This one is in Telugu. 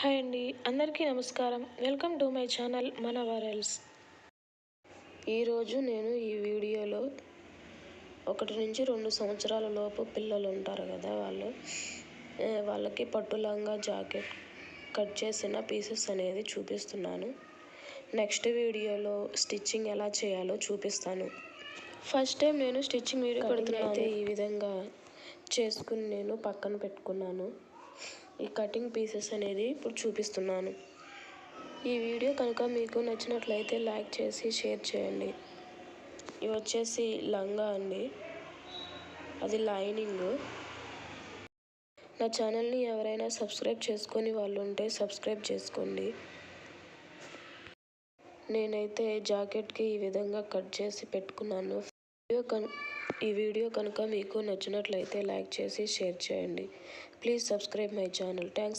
హాయ్ అండి, అందరికీ నమస్కారం. వెల్కమ్ టు మై ఛానల్ మన వరల్డ్స్. ఈరోజు నేను ఈ వీడియోలో 1 నుంచి 2 సంవత్సరాల లోపు పిల్లలు ఉంటారు కదా, వాళ్ళకి పట్టు లంగా జాకెట్ కట్ చేసిన పీసెస్ అనేది చూపిస్తున్నాను. నెక్స్ట్ వీడియోలో స్టిచ్చింగ్ ఎలా చేయాలో చూపిస్తాను. ఫస్ట్ టైం నేను స్టిచ్చింగ్ వీడియో పెడుతున్నాను. ఈ విధంగా చేసుకుని నేను పక్కన పెట్టుకున్నాను. ఈ కటింగ్ పీసెస్ అనేది ఇప్పుడు చూపిస్తున్నాను. ఈ వీడియో కనుక మీకు నచ్చినట్లయితే లైక్ చేసి షేర్ చేయండి. ఇవి వచ్చేసి లంగా అండి, అది లైనింగ్. నా ఛానల్ని ఎవరైనా సబ్స్క్రైబ్ చేసుకొని వాళ్ళు ఉంటే సబ్స్క్రైబ్ చేసుకోండి. నేనైతే జాకెట్కి ఈ విధంగా కట్ చేసి పెట్టుకున్నాను. ఈ వీడియో కనుక మీకు నచ్చినట్లయితే లైక్ చేసి షేర్ చేయండి. Please subscribe my channel. Thanks.